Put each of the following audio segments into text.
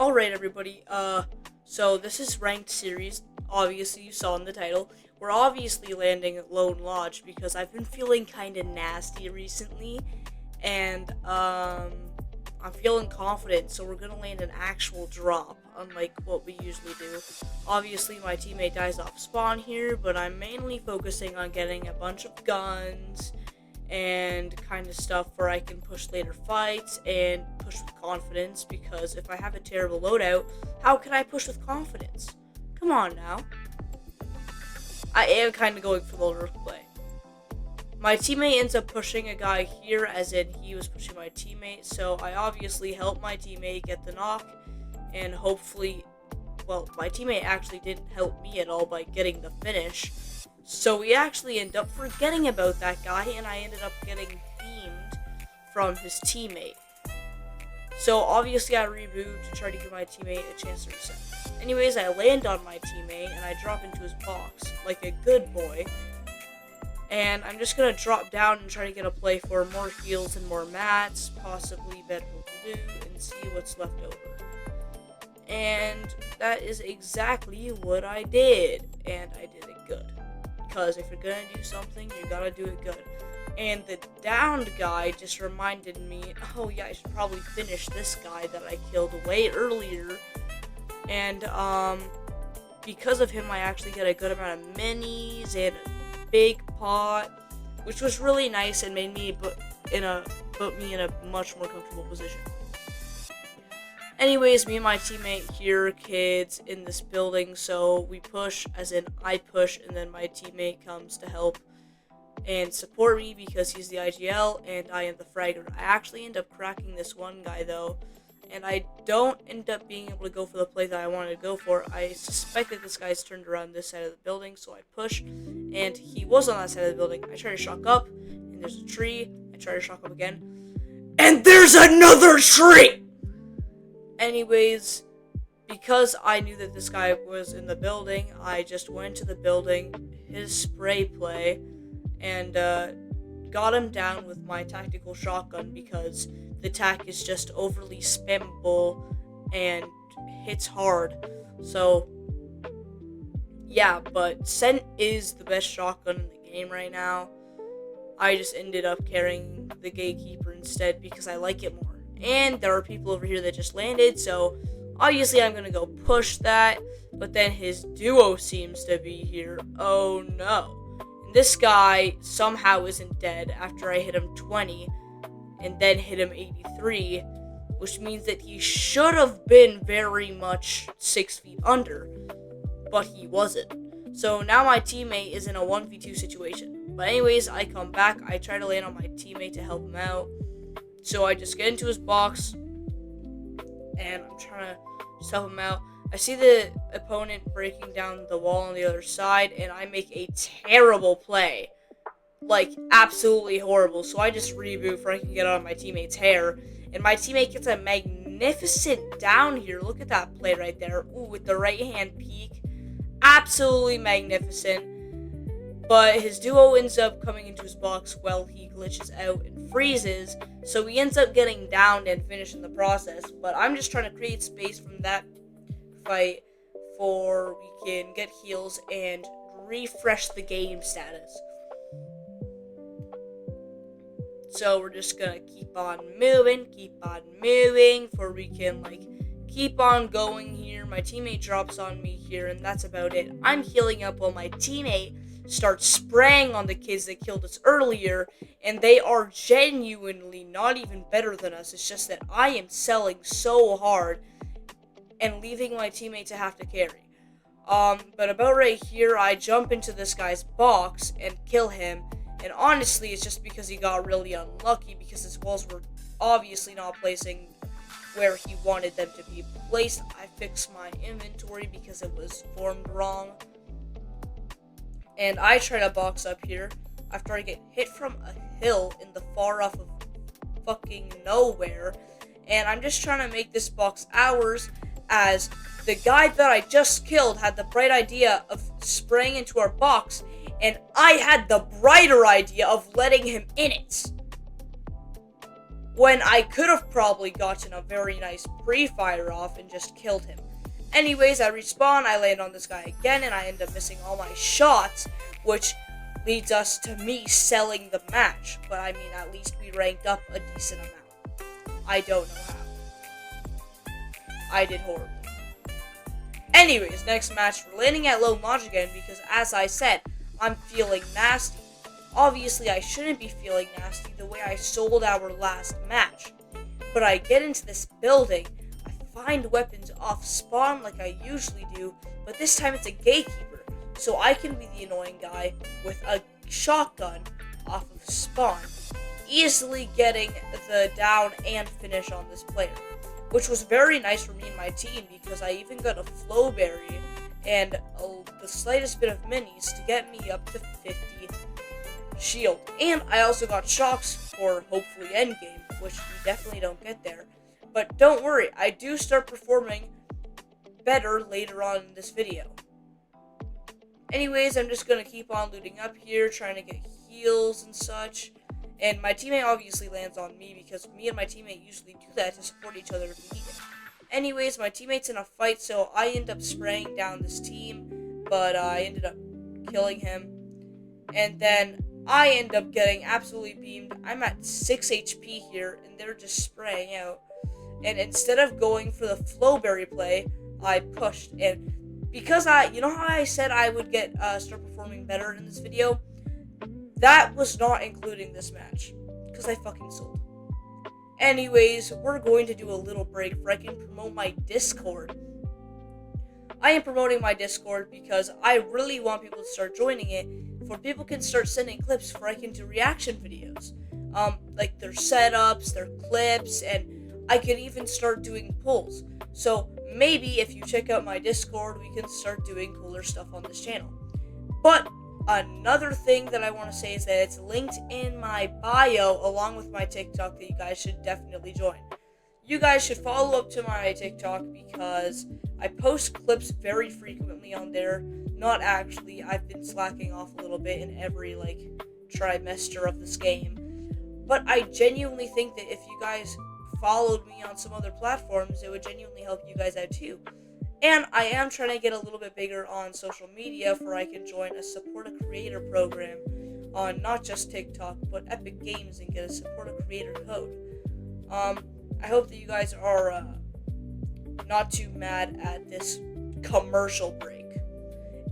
Alright, everybody, so this is ranked series, obviously you saw in the title. We're obviously landing at Lone Lodge because I've been feeling kinda nasty recently, and, I'm feeling confident, so we're gonna land an actual drop, unlike what we usually do. Obviously, my teammate dies off spawn here, but I'm mainly focusing on getting a bunch of guns, and kind of stuff where I can push later fights and push with confidence, because if I have a terrible loadout, how can I push with confidence? Come on now. I am kind of going for loader play. My teammate ends up pushing a guy here, as in he was pushing my teammate, so I obviously helped my teammate get the knock, and hopefully, well, my teammate actually didn't help me at all by getting the finish. So we actually end up forgetting about that guy, and I ended up getting beamed from his teammate. So obviously I reboot to try to give my teammate a chance to reset. Anyways, I land on my teammate, and I drop into his box, like a good boy. And I'm just going to drop down and try to get a play for more heals and more mats, possibly better blue, and see what's left over. And that is exactly what I did, and I did it good. Because if you're gonna do something, you gotta do it good. And the downed guy just reminded me, oh yeah, I should probably finish this guy that I killed way earlier. And because of him, I actually get a good amount of minis and a big pot, which was really nice and made me put me in a much more comfortable position. Anyways, me and my teammate hear kids in this building, so we push, as in I push, and then my teammate comes to help and support me because he's the IGL and I am the fragger. I actually end up cracking this one guy though, and I don't end up being able to go for the play that I wanted to go for. I suspect that this guy's turned around this side of the building, so I push, and he was on that side of the building. I try to shock up, and there's a tree. I try to shock up again, and there's another tree! Anyways, because I knew that this guy was in the building, I just went to the building, his spray play, and got him down with my tactical shotgun because the tac is just overly spammable and hits hard. So, yeah, but Scent is the best shotgun in the game right now. I just ended up carrying the Gatekeeper instead because I like it more. And there are people over here that just landed, so obviously I'm gonna go push that, but then his duo seems to be here. Oh no. And this guy somehow isn't dead after I hit him 20 and then hit him 83, which means that he should have been very much 6 feet under, but he wasn't. So now my teammate is in a 1v2 situation. But anyways, I come back, I try to land on my teammate to help him out. So I just get into his box, and I'm trying to just help him out. I see the opponent breaking down the wall on the other side, and I make a terrible play. Like, absolutely horrible. So I just reboot before I can get on my teammate's hair. And my teammate gets a magnificent down here. Look at that play right there. Ooh, with the right hand peek. Absolutely magnificent. But his duo ends up coming into his box while he glitches out and freezes, so he ends up getting downed and finished in the process. But I'm just trying to create space from that fight for we can get heals and refresh the game status. So we're just gonna keep on moving for we can keep on going here. My teammate drops on me here, and that's about it. I'm healing up while my teammate starts spraying on the kids that killed us earlier, and they are genuinely not even better than us. It's just that I am selling so hard and leaving my teammate to have to carry. But about right here, I jump into this guy's box and kill him, and honestly, it's just because he got really unlucky because his walls were obviously not placing where he wanted them to be placed. I fixed my inventory because it was formed wrong. And I try to box up here after I get hit from a hill in the far off of fucking nowhere. And I'm just trying to make this box ours, as the guy that I just killed had the bright idea of spraying into our box, and I had the brighter idea of letting him in it. when I could have probably gotten a very nice pre-fire off and just killed him. Anyways, I respawn, I land on this guy again, and I end up missing all my shots, which leads us to me selling the match. But I mean, at least we ranked up a decent amount. I don't know how. I did horribly. Anyways, next match, we're landing at Lone Lodge again because, as I said, I'm feeling nasty. Obviously, I shouldn't be feeling nasty the way I sold our last match. But I get into this building, I find weapons off spawn like I usually do, but this time it's a gatekeeper, so I can be the annoying guy with a shotgun off of spawn, easily getting the down and finish on this player, which was very nice for me and my team because I even got a flowberry and the slightest bit of minis to get me up to 50 shield. And I also got shocks for hopefully endgame, which we definitely don't get there. But don't worry, I do start performing better later on in this video. Anyways, I'm just going to keep on looting up here, trying to get heals and such. And my teammate obviously lands on me because me and my teammate usually do that to support each other if we need it. Anyways, my teammate's in a fight, so I end up spraying down this team, but I ended up killing him. And then I end up getting absolutely beamed. I'm at 6 HP here, and they're just spraying out. And instead of going for the flowberry play, I pushed. And because you know how I said I would start performing better in this video? That was not including this match, because I fucking sold. Anyways, we're going to do a little break where I can promote my Discord. I am promoting my Discord because I really want people to start joining it, for people can start sending clips where I can do reaction videos. Like their setups, their clips, and I can even start doing polls. So maybe if you check out my Discord, we can start doing cooler stuff on this channel. But another thing that I want to say is that it's linked in my bio along with my TikTok that you guys should definitely join. You guys should follow up to my TikTok because I post clips very frequently on there. Not actually, I've been slacking off a little bit in every trimester of this game. But I genuinely think that if you guys followed me on some other platforms, it would genuinely help you guys out too. And I am trying to get a little bit bigger on social media for I can join a support a creator program on not just TikTok, but Epic Games and get a support a creator code. I hope that you guys are not too mad at this commercial break.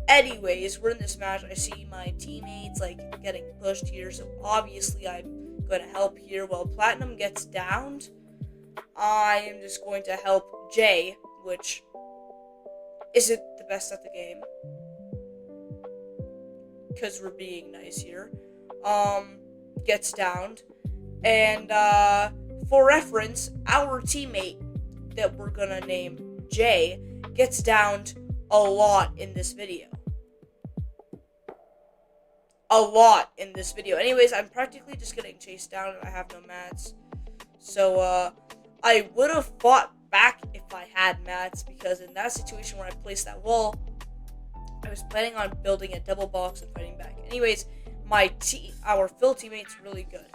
Anyways, we're in this match. I see my teammates getting pushed here, so obviously I'm going to help here. While Platinum gets downed, I am just going to help Jay, which isn't the best at the game, because we're being nice here. Gets downed, and for reference, our teammate that we're gonna name Jay gets downed a lot in this video. Anyways, I'm practically just getting chased down and I have no mats. So, I would have fought back if I had mats, because in that situation where I placed that wall, I was planning on building a double box and fighting back. Anyways, our Phil teammate's really good.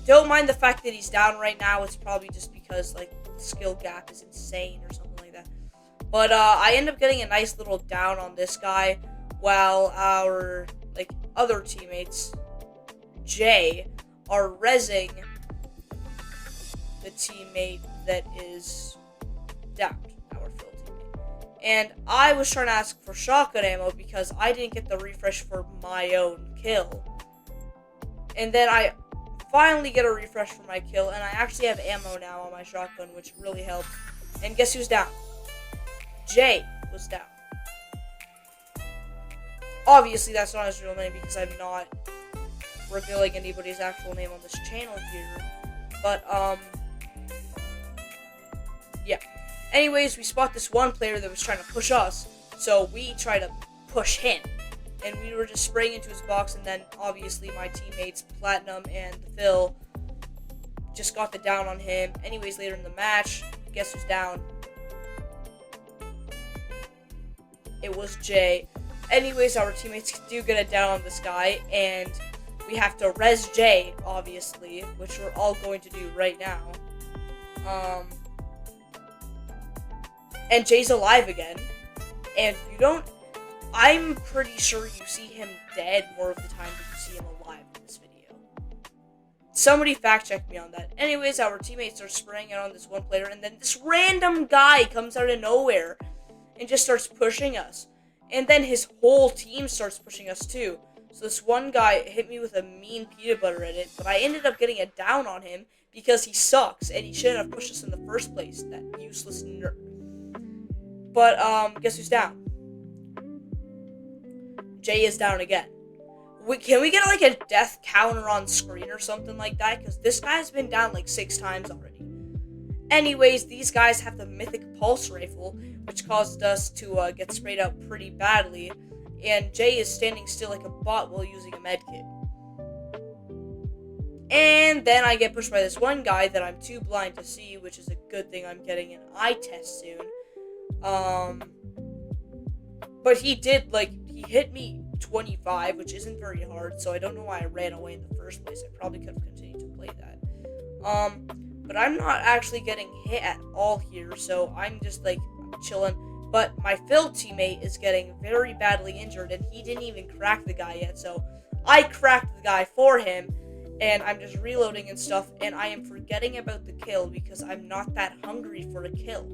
Don't mind the fact that he's down right now. It's probably just because the skill gap is insane or something like that. But I end up getting a nice little down on this guy, while our other teammates, Jay, are rezzing the teammate that is downed, our Phil teammate. And I was trying to ask for shotgun ammo because I didn't get the refresh for my own kill. And then I finally get a refresh for my kill, and I actually have ammo now on my shotgun, which really helped. And guess who's down? Jay was down. Obviously, that's not his real name because I'm not revealing anybody's actual name on this channel here. But, yeah. Anyways, we spot this one player that was trying to push us, so we try to push him. And we were just spraying into his box, and then obviously my teammates, Platinum and Phil, just got the down on him. Anyways, later in the match, guess who's down? It was Jay. Anyways, our teammates do get a down on this guy, and we have to res Jay, obviously, which we're all going to do right now. And Jay's alive again. And you don't... I'm pretty sure you see him dead more of the time than you see him alive in this video. Somebody fact check me on that. Anyways, our teammates are spraying it on this one player, and then this random guy comes out of nowhere and just starts pushing us. And then his whole team starts pushing us too. So this one guy hit me with a mean peanut butter in it, but I ended up getting a down on him because he sucks and he shouldn't have pushed us in the first place, that useless nerd. But guess who's down? Jay is down again. Can we get like a death counter on screen or something like that? Because this guy's been down like 6 times already. Anyways, these guys have the mythic pulse rifle, which caused us to get sprayed out pretty badly. And Jay is standing still like a bot while using a medkit. And then I get pushed by this one guy that I'm too blind to see, which is a good thing. I'm getting an eye test soon. But he hit me 25, which isn't very hard, so I don't know why I ran away in the first place. I probably could have continued to play that. But I'm not actually getting hit at all here, so I'm just like chilling. But my Phil teammate is getting very badly injured, and he didn't even crack the guy yet, so I cracked the guy for him, and I'm just reloading and stuff, and I am forgetting about the kill because I'm not that hungry for a kill.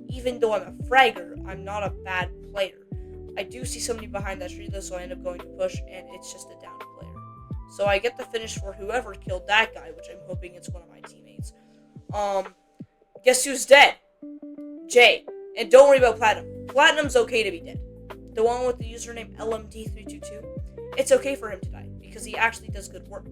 Even though I'm a fragger, I'm not a bad player. I do see somebody behind that tree though, so I end up going to push, and it's just a down player. So I get the finish for whoever killed that guy, which I'm hoping it's one of my teammates. Guess who's dead? Jay. And don't worry about Platinum. Platinum's okay to be dead. The one with the username LMD322. It's okay for him to die, because he actually does good work.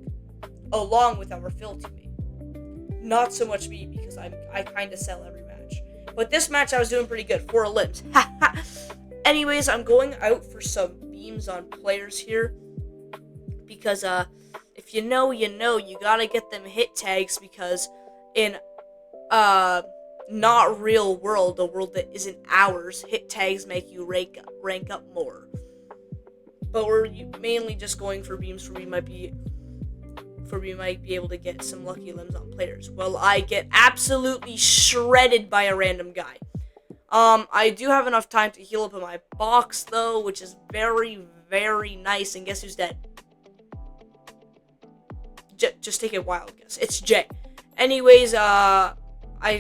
Along with our Phil teammate. Not so much me, because I kind of sell every match. But this match I was doing pretty good. 4 limbs. Anyways, I'm going out for some beams on players here. Because, if you know, you know. You gotta get them hit tags, because in, not real world, the world that isn't ours, hit tags make you rank up more. But we're mainly just going for beams for we might be able to get some lucky limbs on players. Well, I get absolutely shredded by a random guy. I do have enough time to heal up in my box, though, which is very, very nice. And guess who's dead? Just take a wild guess. It's Jay. Anyways, I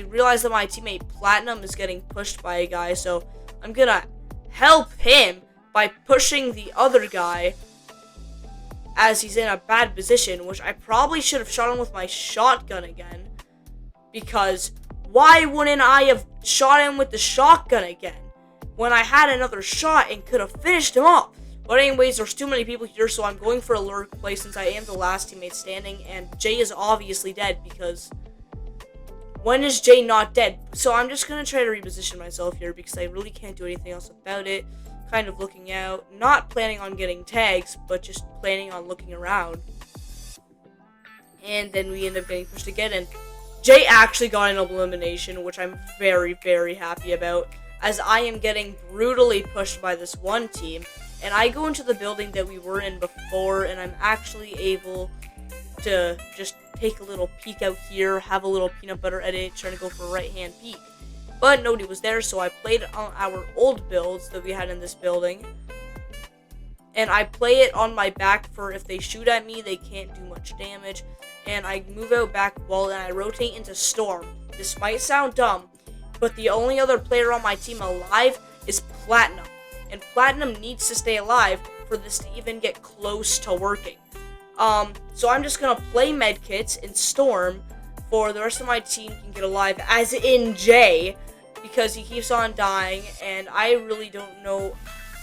realized that my teammate Platinum is getting pushed by a guy, so I'm gonna help him by pushing the other guy as he's in a bad position, which I probably should have shot him with my shotgun again, because why wouldn't I have shot him with the shotgun again when I had another shot and could have finished him off? But anyways, there's too many people here, so I'm going for a lurk play since I am the last teammate standing, and Jay is obviously dead, because when is Jay not dead? So I'm just going to try to reposition myself here, because I really can't do anything else about it. Kind of looking out, not planning on getting tags, but just planning on looking around. And then we end up getting pushed again, and Jay actually got an elimination, which I'm very, very happy about, as I am getting brutally pushed by this one team. And I go into the building that we were in before, and I'm actually able to just take a little peek out here, have a little peanut butter edit, trying to go for a right-hand peek. But nobody was there, so I played on our old builds that we had in this building. And I play it on my back for if they shoot at me, they can't do much damage. And I move out back wall, and I rotate into Storm. This might sound dumb, but the only other player on my team alive is Platinum. And Platinum needs to stay alive for this to even get close to working. So I'm just gonna play medkits in Storm for the rest of my team can get alive, as in Jay, because he keeps on dying, and I really don't know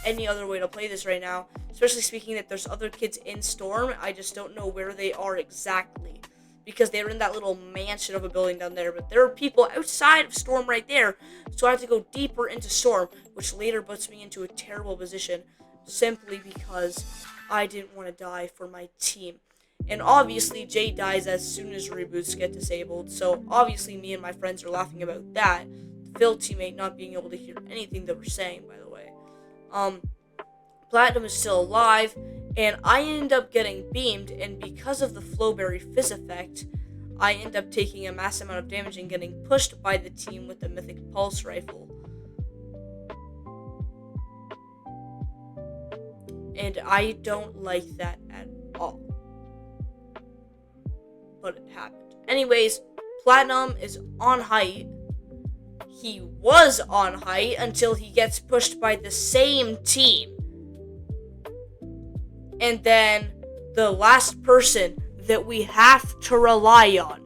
any other way to play this right now. Especially speaking that there's other kids in Storm, I just don't know where they are exactly, because they're in that little mansion of a building down there, but there are people outside of Storm right there, so I have to go deeper into Storm, which later puts me into a terrible position, simply because I didn't want to die for my team. And obviously, Jay dies as soon as reboots get disabled, so obviously me and my friends are laughing about that. The Phil teammate not being able to hear anything that we're saying, by the way. Platinum is still alive, and I end up getting beamed, and because of the Flowberry Fizz effect, I end up taking a massive amount of damage and getting pushed by the team with the Mythic Pulse Rifle. And I don't like that at all. But it happened. Anyways, Platinum is on height. He was on height until he gets pushed by the same team. And then the last person that we have to rely on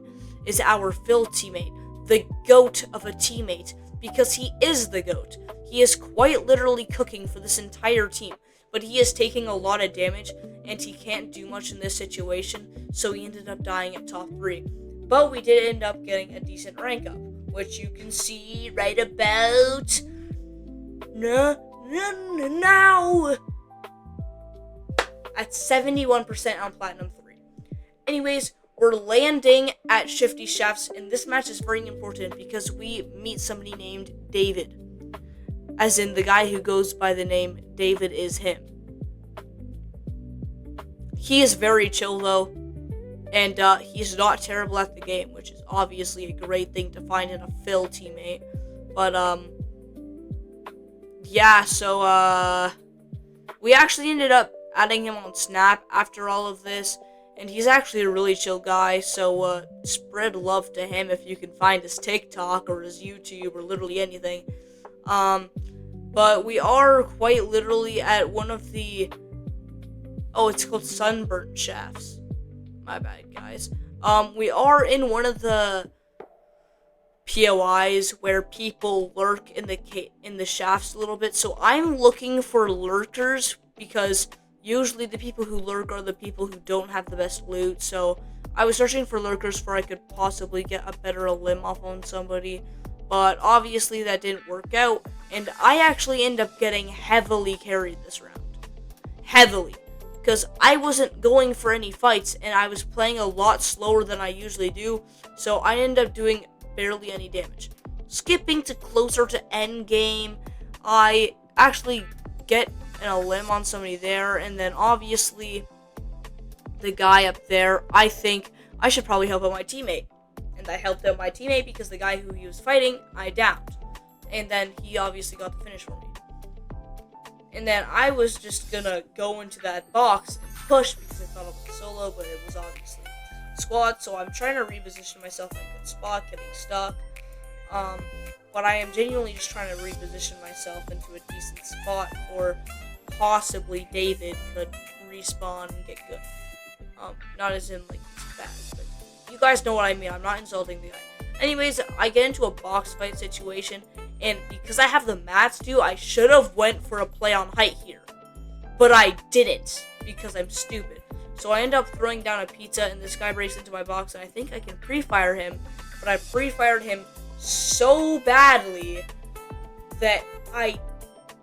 is our Phil teammate, the GOAT of a teammate, because he is the GOAT. He is quite literally cooking for this entire team, but he is taking a lot of damage, and he can't do much in this situation, so he ended up dying at top 3. But we did end up getting a decent rank up, which you can see right about now at 71% on Platinum 3. Anyways, we're landing at Shifty Shafts, and this match is very important because we meet somebody named David. As in, the guy who goes by the name David is him. He is very chill, though, and he's not terrible at the game, which is obviously a great thing to find in a Phil teammate. But, yeah, so, we actually ended up adding him on Snap after all of this, and he's actually a really chill guy, so spread love to him if you can find his TikTok or his YouTube or literally anything. But we are quite literally at one of the, it's called Sunburnt Shafts. My bad, guys. We are in one of the POIs where people lurk in the shafts a little bit, so I'm looking for lurkers because usually the people who lurk are the people who don't have the best loot, so I was searching for lurkers for I could possibly get a better limb off on somebody, but obviously that didn't work out, and I actually end up getting heavily carried this round. Heavily. Because I wasn't going for any fights, and I was playing a lot slower than I usually do, so I ended up doing barely any damage. Skipping to closer to end game, I actually get a limb on somebody there, and then obviously the guy up there, I think I should probably help out my teammate. And I helped out my teammate because the guy who he was fighting, I downed. And then he obviously got the finish for me. And then I was just gonna go into that box and push because I thought it was solo, but it was obviously squad. So I'm trying to reposition myself in a good spot, getting stuck. But I am genuinely just trying to reposition myself into a decent spot for possibly David could respawn and get good. Not as in like it's bad, but you guys know what I mean. I'm not insulting the guy. Anyways, I get into a box fight situation, and because I have the mats too, I should have went for a play on height here, but I didn't because I'm stupid. So I end up throwing down a pizza, and this guy breaks into my box, and I think I can pre-fire him, but I pre-fired him so badly that I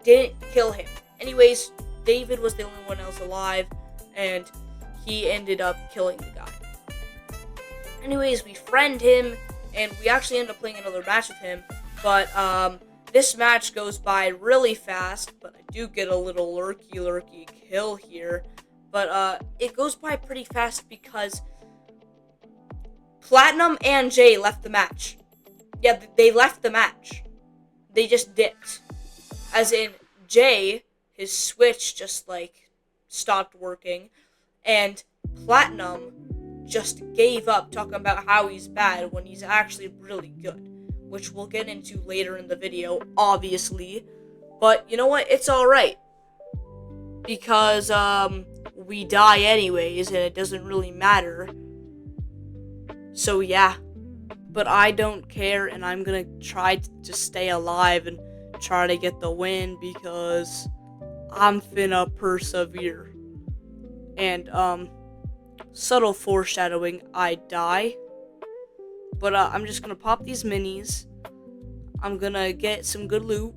didn't kill him. Anyways, David was the only one else alive, and he ended up killing the guy. Anyways, we friend him, and we actually end up playing another match with him, but this match goes by really fast, but I do get a little lurky kill here, but it goes by pretty fast because Platinum and Jay left the match. Yeah, they left the match. They just dipped. As in, Jay, his switch just, stopped working, and Platinum just gave up talking about how he's bad when he's actually really good, which we'll get into later in the video, obviously. But you know what? It's alright. Because, we die anyways, and it doesn't really matter. So, yeah. But I don't care, and I'm gonna try to stay alive and try to get the win, because I'm finna persevere. And, subtle foreshadowing, I die. But, I'm just gonna pop these minis. I'm gonna get some good loot,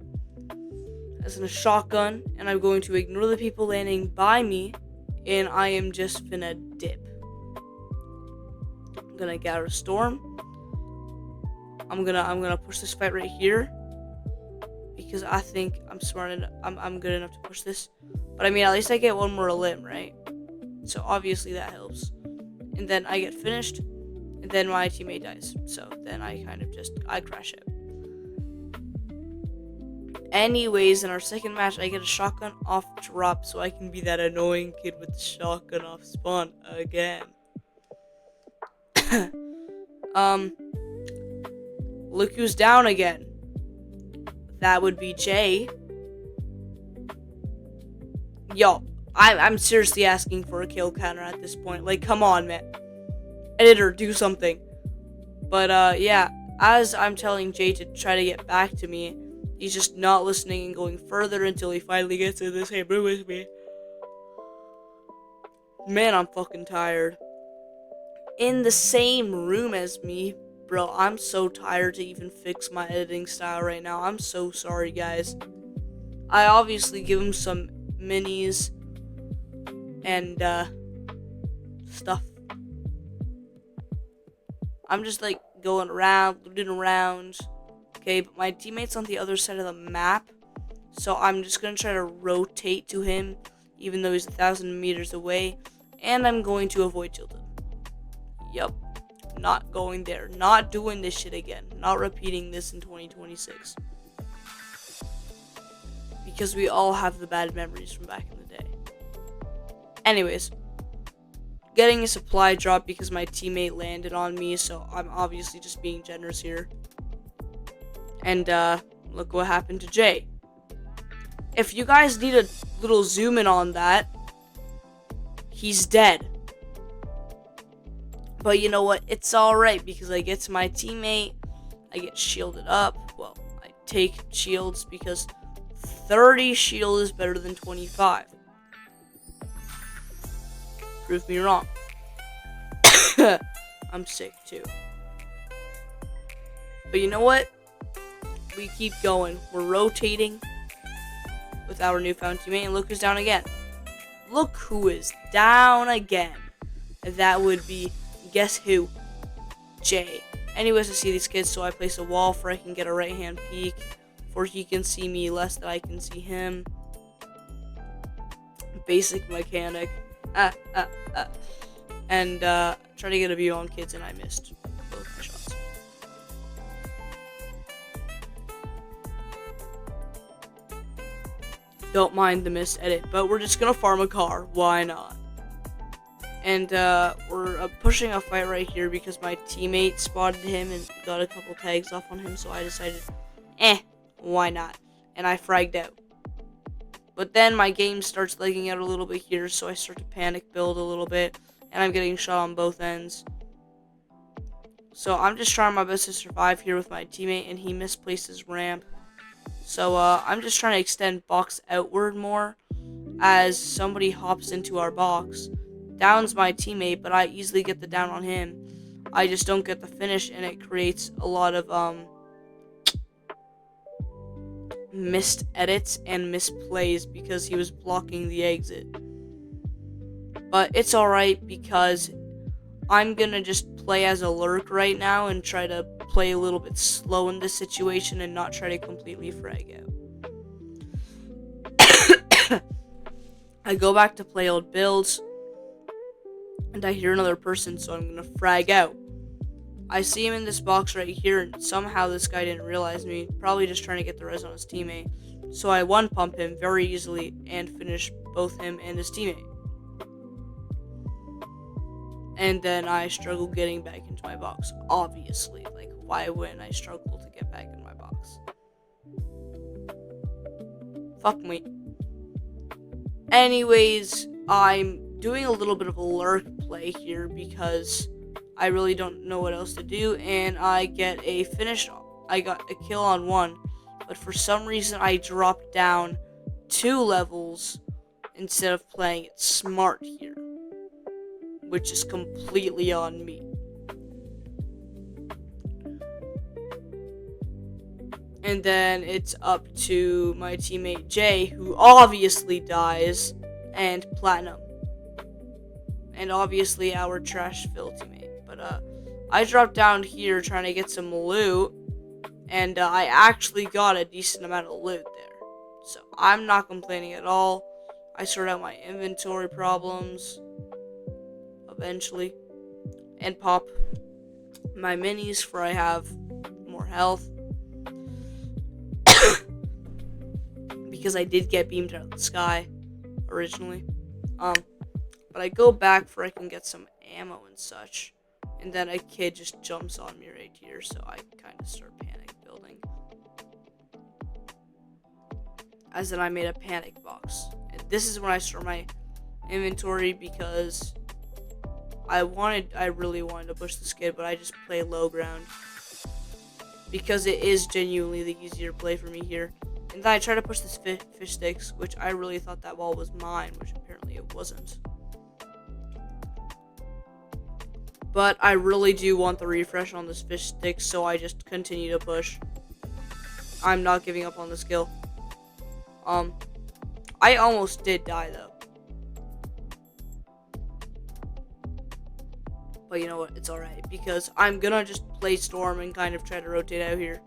as in a shotgun, and I'm going to ignore the people landing by me, and I am just finna dip. I'm gonna gather a storm. I'm gonna push this fight right here, because I think I'm smart enough, I'm good enough to push this. But I mean, at least I get one more limb, right? So obviously that helps. And then I get finished, and then my teammate dies. So then I crash out. Anyways, in our second match, I get a shotgun off drop so I can be that annoying kid with the shotgun off spawn again. Look who's down again. That would be Jay. Yo, I'm seriously asking for a kill counter at this point. Like, come on, man. Editor, do something. But, yeah, as I'm telling Jay to try to get back to me, he's just not listening and going further until he finally gets in the same room with me. Man, I'm fucking tired. In the same room as me. Bro, I'm so tired to even fix my editing style right now. I'm so sorry, guys. I obviously give him some minis and stuff. I'm just like going around, looting around. Okay, but my teammate's on the other side of the map, so I'm just gonna try to rotate to him, even though he's 1,000 meters away, and I'm going to avoid tilted. Yup, not going there, not doing this shit again, not repeating this in 2026. Because we all have the bad memories from back in the day. Anyways, getting a supply drop because my teammate landed on me, so I'm obviously just being generous here. And look what happened to Jay. If you guys need a little zoom in on that, he's dead. But you know what? It's alright because I get to my teammate, I get shielded up. Well, I take shields because 30 shield is better than 25. Prove me wrong. I'm sick too. But you know what? We keep going. We're rotating with our newfound teammate, and look who's down again. Look who is down again. That would be, guess who? Jay. Anyways, I see these kids, so I place a wall for I can get a right-hand peek, for he can see me less than I can see him. Basic mechanic. And try to get a view on kids, and I missed both my shots. Don't mind the missed edit, but we're just gonna farm a car. Why not? And we're pushing a fight right here because my teammate spotted him and got a couple tags off on him, so I decided, why not? And I fragged out. But then my game starts lagging out a little bit here, so I start to panic build a little bit, and I'm getting shot on both ends. So I'm just trying my best to survive here with my teammate, and he misplaced his ramp. So I'm just trying to extend box outward more as somebody hops into our box. Downs my teammate, but I easily get the down on him. I just don't get the finish, and it creates a lot of missed edits and misplays because he was blocking the exit. But it's alright because I'm gonna just play as a lurk right now and try to play a little bit slow in this situation and not try to completely frag out. I go back to play old builds, and I hear another person, so I'm gonna frag out. I see him in this box right here, and somehow this guy didn't realize me, probably just trying to get the res on his teammate. So I one-pump him very easily and finish both him and his teammate. And then I struggle getting back into my box, obviously. Like, why wouldn't I struggle to get back in my box? Fuck me. Anyways, I'm doing a little bit of a lurk play here because I really don't know what else to do, and I get a finish. I got a kill on one, but for some reason I dropped down 2 levels instead of playing it smart here, which is completely on me. And then it's up to my teammate Jay, who obviously dies, and Platinum. And obviously our trash fill teammate. But I dropped down here trying to get some loot, and I actually got a decent amount of loot there. So I'm not complaining at all. I sorted out my inventory problems. eventually. And pop my minis for I have more health. Because I did get beamed out of the sky originally. But I go back for I can get some ammo and such. And then a kid just jumps on me right here, so I kind of start panic building. As in I made a panic box. And this is when I start my inventory because I really wanted to push this kid, but I just play low ground. Because it is genuinely the easier play for me here. And then I try to push this fish sticks, which I really thought that wall was mine, which apparently it wasn't. But I really do want the refresh on this fish stick, so I just continue to push. I'm not giving up on this kill. I almost did die though. But you know what? It's alright, because I'm gonna just play Storm and kind of try to rotate out here.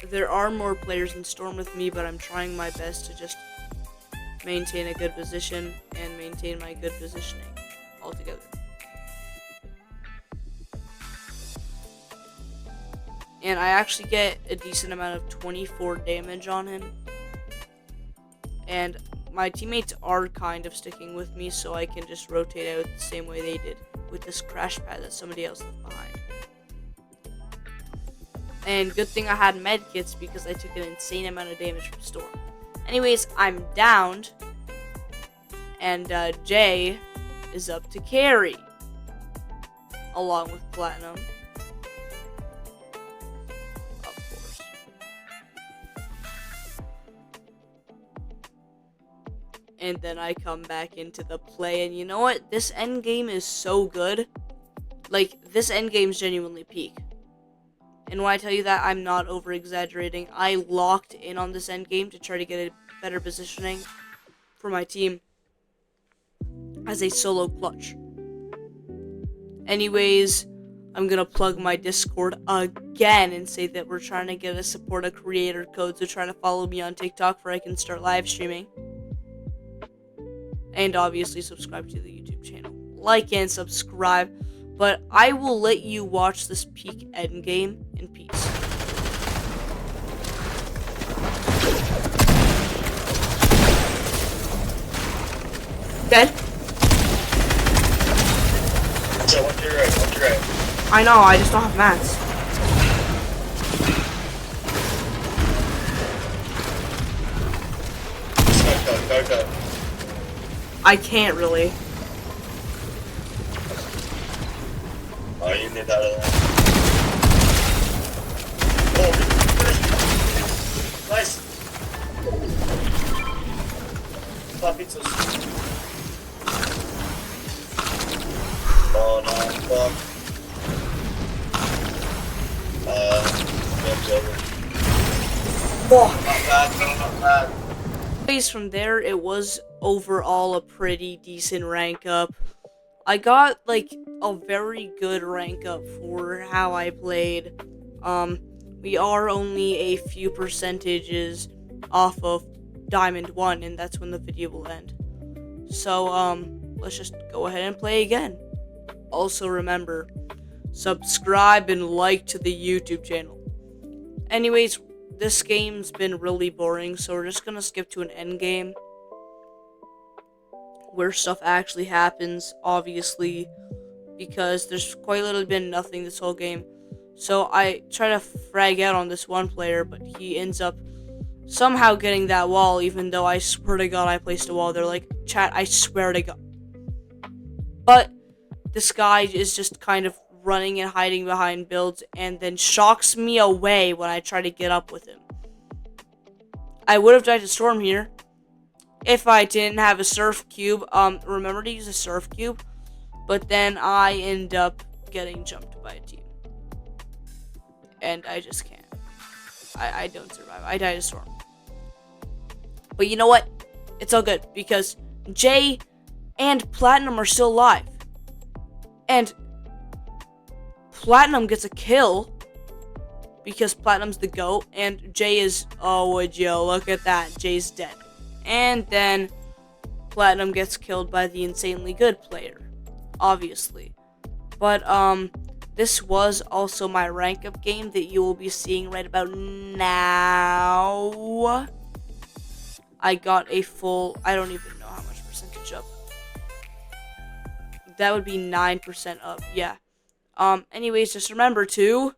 There are more players in Storm with me, but I'm trying my best to just maintain a good position and maintain my good positioning altogether. And I actually get a decent amount of 24 damage on him. And my teammates are kind of sticking with me, so I can just rotate out the same way they did with this crash pad that somebody else left behind. And good thing I had medkits because I took an insane amount of damage from Storm. Anyways, I'm downed. And Jay is up to carry. Along with Platinum. Of course. And then I come back into the play. And you know what? This endgame is so good. Like, this endgame's genuinely peak. And when I tell you that, I'm not over-exaggerating. I locked in on this endgame to try to get a better positioning for my team as a solo clutch. Anyways, I'm going to plug my Discord again and say that we're trying to get a support a creator code, so try to follow me on TikTok where I can start live streaming. And obviously subscribe to the YouTube channel. Like and subscribe. But I will let you watch this peak endgame in peace. Dead? So one to your right. I know, I just don't have mats. Go. I can't really. Oh, you need that other one. Oh, nice. Papitos. Oh, no, fuck. Game's over. Not bad. From there, it was overall a pretty decent rank up. I got, like, a very good rank up for how I played. We are only a few percentages off of Diamond 1, and that's when the video will end. So, let's just go ahead and play again. Also remember, subscribe and like to the YouTube channel. Anyways, this game's been really boring, so we're just gonna skip to an end game where stuff actually happens, obviously, because there's quite literally been nothing this whole game. So I try to frag out on this one player, but he ends up somehow getting that wall, even though I swear to God I placed a wall. They're like, chat, I swear to God. But this guy is just kind of running and hiding behind builds, and then shocks me away when I try to get up with him. I would have died to Storm here if I didn't have a surf cube. Remember to use a surf cube, but then I end up getting jumped by a team. And I just can't. I don't survive. I die to Storm. But you know what? It's all good, because Jay and Platinum are still alive. And Platinum gets a kill because Platinum's the GOAT, and Jay is, oh, would you look at that, Jay's dead. And then Platinum gets killed by the insanely good player, obviously. But, this was also my rank up game that you will be seeing right about now. I got a full, I don't even know how much percentage up. That would be 9% up, yeah. Anyways, just remember to